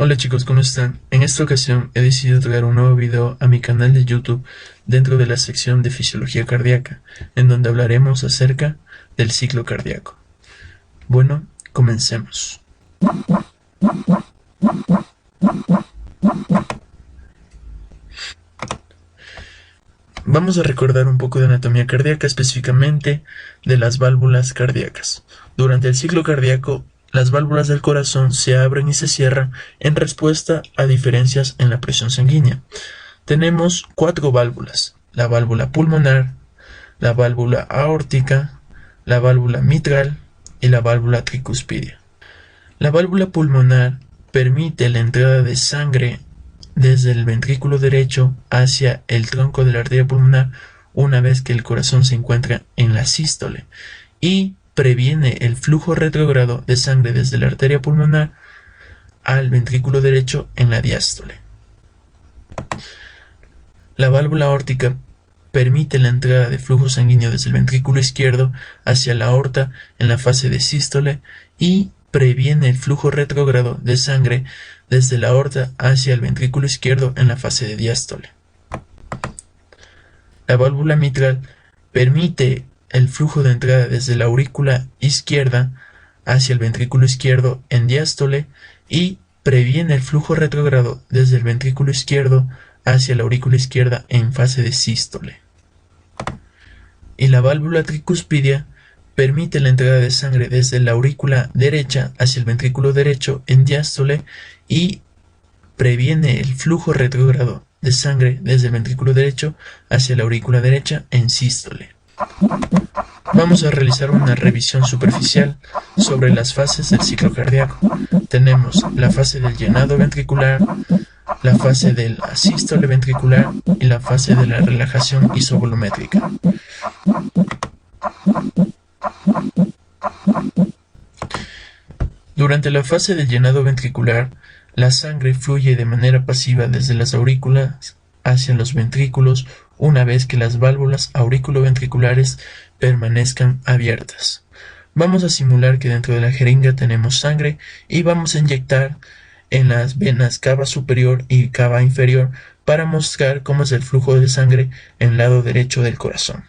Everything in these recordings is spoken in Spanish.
Hola chicos, ¿cómo están? En esta ocasión he decidido traer un nuevo video a mi canal de YouTube dentro de la sección de fisiología cardíaca, en donde hablaremos acerca del ciclo cardíaco. Bueno, comencemos. Vamos a recordar un poco de anatomía cardíaca, específicamente de las válvulas cardíacas. Durante el ciclo cardíaco, las válvulas del corazón se abren y se cierran en respuesta a diferencias en la presión sanguínea. Tenemos cuatro válvulas: la válvula pulmonar, la válvula aórtica, la válvula mitral y la válvula tricuspidia. La válvula pulmonar permite la entrada de sangre desde el ventrículo derecho hacia el tronco de la arteria pulmonar una vez que el corazón se encuentra en la sístole, y previene el flujo retrógrado de sangre desde la arteria pulmonar al ventrículo derecho en la diástole. La válvula aórtica permite la entrada de flujo sanguíneo desde el ventrículo izquierdo hacia la aorta en la fase de sístole y previene el flujo retrógrado de sangre desde la aorta hacia el ventrículo izquierdo en la fase de diástole. La válvula mitral permite el flujo de entrada desde la aurícula izquierda hacia el ventrículo izquierdo en diástole y previene el flujo retrógrado desde el ventrículo izquierdo hacia la aurícula izquierda en fase de sístole. Y la válvula tricuspidia permite la entrada de sangre desde la aurícula derecha hacia el ventrículo derecho en diástole y previene el flujo retrógrado de sangre desde el ventrículo derecho hacia la aurícula derecha en sístole. Vamos a realizar una revisión superficial sobre las fases del ciclo cardíaco. Tenemos la fase del llenado ventricular, la fase de la sístole ventricular y la fase de la relajación isovolumétrica. Durante la fase del llenado ventricular, la sangre fluye de manera pasiva desde las aurículas hacia los ventrículos una vez que las válvulas auriculoventriculares permanezcan abiertas. Vamos a simular que dentro de la jeringa tenemos sangre y vamos a inyectar en las venas cava superior y cava inferior para mostrar cómo es el flujo de sangre en el lado derecho del corazón.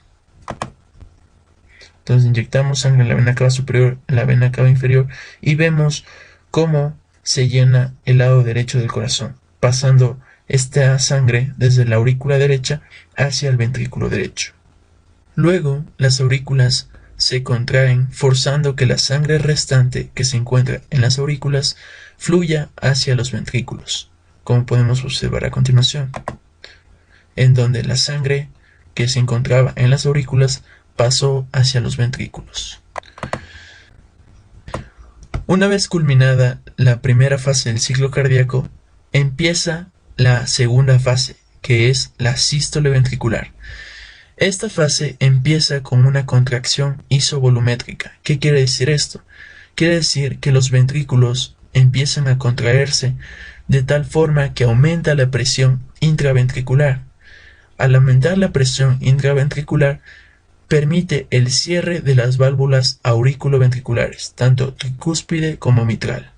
Entonces inyectamos sangre en la vena cava superior, en la vena cava inferior, y vemos cómo se llena el lado derecho del corazón, pasando esta sangre desde la aurícula derecha hacia el ventrículo derecho. Luego, las aurículas se contraen, forzando que la sangre restante que se encuentra en las aurículas fluya hacia los ventrículos, como podemos observar a continuación, en donde la sangre que se encontraba en las aurículas pasó hacia los ventrículos. Una vez culminada la primera fase del ciclo cardíaco, empieza la segunda fase, que es la sístole ventricular. Esta fase empieza con una contracción isovolumétrica. ¿Qué quiere decir esto? Quiere decir que los ventrículos empiezan a contraerse de tal forma que aumenta la presión intraventricular. Al aumentar la presión intraventricular, permite el cierre de las válvulas auriculoventriculares, tanto tricúspide como mitral.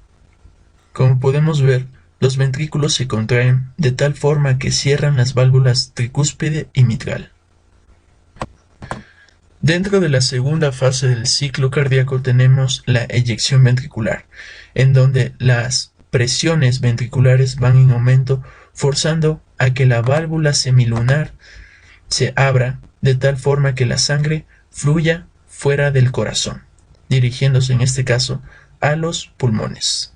Como podemos ver, los ventrículos se contraen de tal forma que cierran las válvulas tricúspide y mitral. Dentro de la segunda fase del ciclo cardíaco tenemos la eyección ventricular, en donde las presiones ventriculares van en aumento, forzando a que la válvula semilunar se abra de tal forma que la sangre fluya fuera del corazón, dirigiéndose en este caso a los pulmones.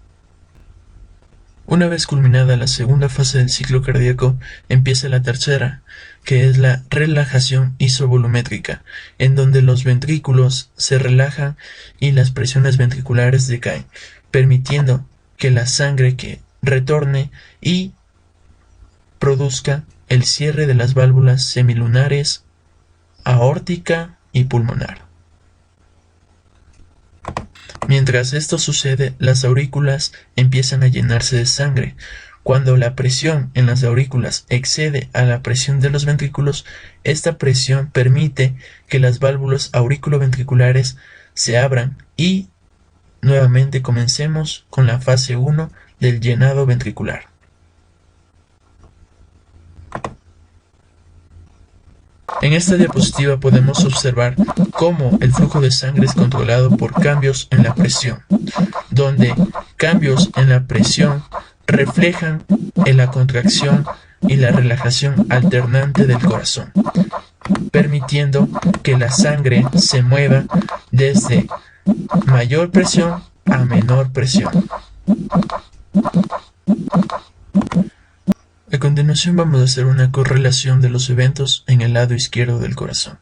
Una vez culminada la segunda fase del ciclo cardíaco, empieza la tercera, que es la relajación isovolumétrica, en donde los ventrículos se relajan y las presiones ventriculares decaen, permitiendo que la sangre que retorne y produzca el cierre de las válvulas semilunares, aórtica y pulmonar. Mientras esto sucede, las aurículas empiezan a llenarse de sangre. Cuando la presión en las aurículas excede a la presión de los ventrículos, esta presión permite que las válvulas auriculoventriculares se abran y nuevamente comencemos con la fase 1 del llenado ventricular. En esta diapositiva podemos observar cómo el flujo de sangre es controlado por cambios en la presión, donde cambios en la presión reflejan en la contracción y la relajación alternante del corazón, permitiendo que la sangre se mueva desde mayor presión a menor presión. A continuación vamos a hacer una correlación de los eventos en el lado izquierdo del corazón.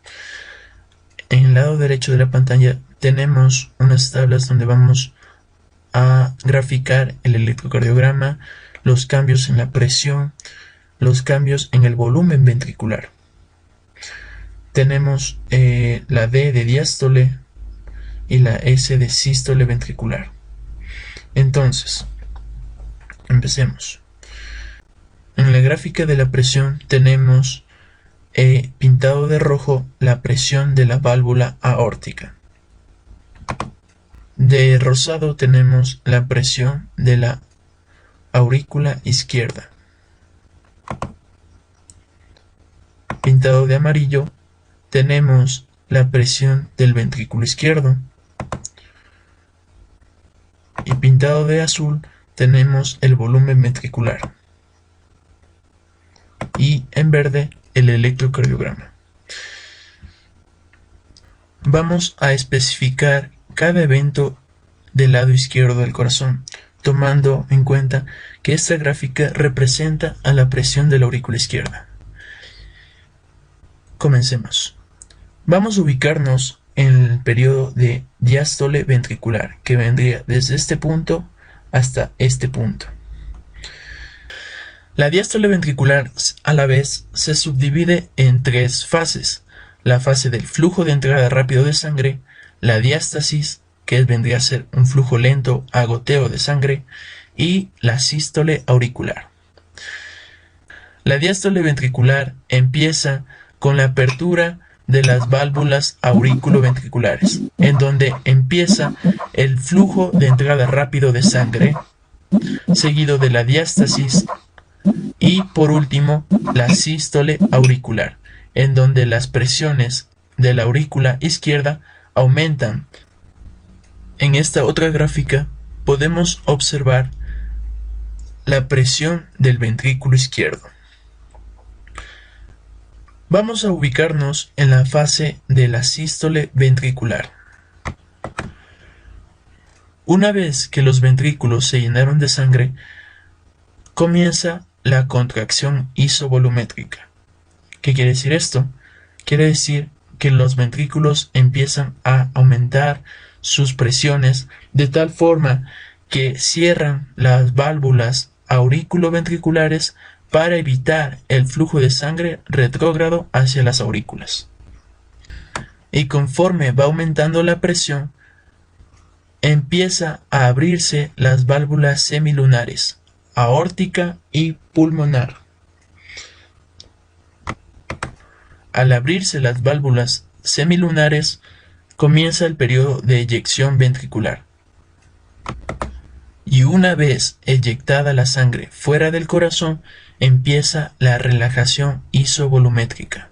En el lado derecho de la pantalla tenemos unas tablas donde vamos a graficar el electrocardiograma, los cambios en la presión, los cambios en el volumen ventricular. Tenemos la D de diástole y la S de sístole ventricular. Entonces, empecemos. En la gráfica de la presión tenemos pintado de rojo la presión de la válvula aórtica. De rosado tenemos la presión de la aurícula izquierda. Pintado de amarillo tenemos la presión del ventrículo izquierdo. Y pintado de azul tenemos el volumen ventricular. Y en verde el electrocardiograma. Vamos a especificar cada evento del lado izquierdo del corazón, tomando en cuenta que esta gráfica representa a la presión de la aurícula izquierda. Comencemos. Vamos a ubicarnos en el periodo de diástole ventricular, que vendría desde este punto hasta este punto. La diástole ventricular a la vez se subdivide en tres fases: la fase del flujo de entrada rápido de sangre, la diástasis, que vendría a ser un flujo lento a goteo de sangre, y la sístole auricular. La diástole ventricular empieza con la apertura de las válvulas auriculoventriculares, en donde empieza el flujo de entrada rápido de sangre, seguido de la diástasis y por último la sístole auricular, en donde las presiones de la aurícula izquierda aumentan. En esta otra gráfica podemos observar la presión del ventrículo izquierdo. Vamos a ubicarnos en la fase de la sístole ventricular. Una vez que los ventrículos se llenaron de sangre, comienza la contracción isovolumétrica. ¿Qué quiere decir esto? Quiere decir que los ventrículos empiezan a aumentar sus presiones de tal forma que cierran las válvulas auriculoventriculares para evitar el flujo de sangre retrógrado hacia las aurículas. Y conforme va aumentando la presión, empieza a abrirse las válvulas semilunares, aórtica y pulmonar. Al abrirse las válvulas semilunares, comienza el periodo de eyección ventricular. Y una vez eyectada la sangre fuera del corazón, empieza la relajación isovolumétrica,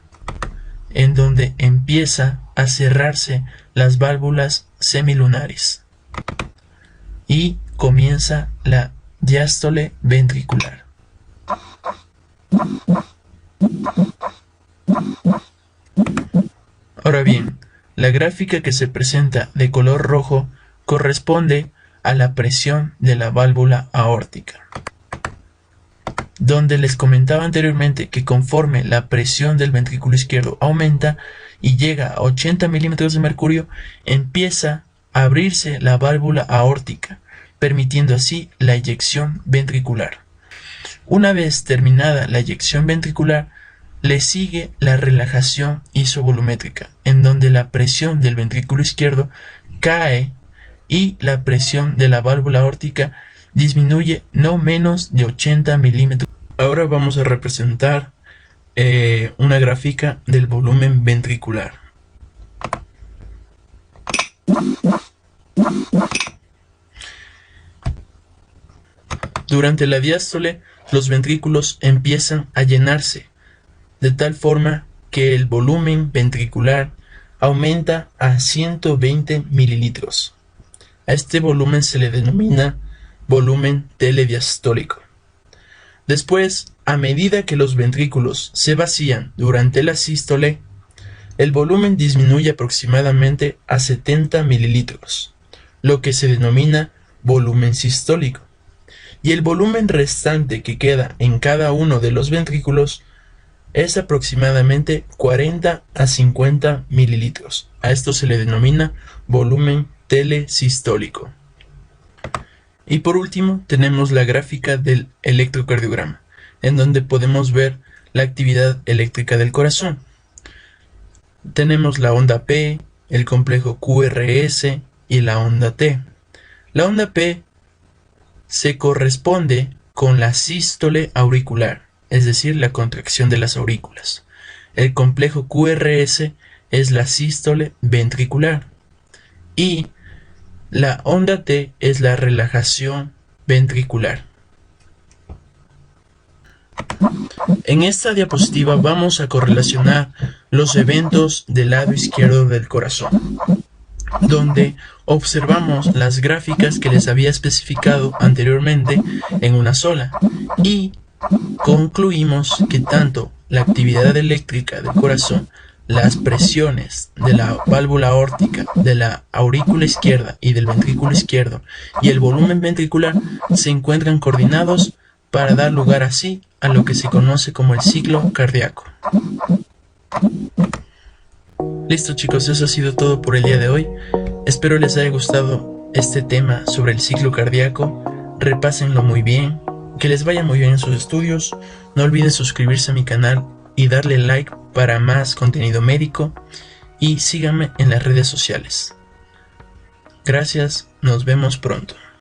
en donde empieza a cerrarse las válvulas semilunares y comienza la diástole ventricular. Ahora bien, la gráfica que se presenta de color rojo corresponde a la presión de la válvula aórtica, donde les comentaba anteriormente que conforme la presión del ventrículo izquierdo aumenta y llega a 80 milímetros de mercurio, empieza a abrirse la válvula aórtica, permitiendo así la eyección ventricular. Una vez terminada la eyección ventricular, le sigue la relajación isovolumétrica, en donde la presión del ventrículo izquierdo cae y la presión de la válvula aórtica disminuye no menos de 80 milímetros. Ahora vamos a representar una gráfica del volumen ventricular. Durante la diástole, los ventrículos empiezan a llenarse, de tal forma que el volumen ventricular aumenta a 120 mililitros. A este volumen se le denomina volumen telediastólico. Después, a medida que los ventrículos se vacían durante la sístole, el volumen disminuye aproximadamente a 70 mililitros, lo que se denomina volumen sistólico. Y el volumen restante que queda en cada uno de los ventrículos es aproximadamente 40 a 50 mililitros. A esto se le denomina volumen telesistólico. Y por último tenemos la gráfica del electrocardiograma, en donde podemos ver la actividad eléctrica del corazón. Tenemos la onda P, el complejo QRS y la onda T. La onda P se corresponde con la sístole auricular, es decir, la contracción de las aurículas. El complejo QRS es la sístole ventricular y la onda T es la relajación ventricular. En esta diapositiva vamos a correlacionar los eventos del lado izquierdo del corazón, donde observamos las gráficas que les había especificado anteriormente en una sola y concluimos que tanto la actividad eléctrica del corazón, las presiones de la válvula aórtica, de la aurícula izquierda y del ventrículo izquierdo y el volumen ventricular se encuentran coordinados para dar lugar así a lo que se conoce como el ciclo cardíaco. Listo chicos, eso ha sido todo por el día de hoy. Espero les haya gustado este tema sobre el ciclo cardíaco. Repásenlo muy bien, que les vaya muy bien en sus estudios. No olviden suscribirse a mi canal y darle like para más contenido médico. Y síganme en las redes sociales. Gracias, nos vemos pronto.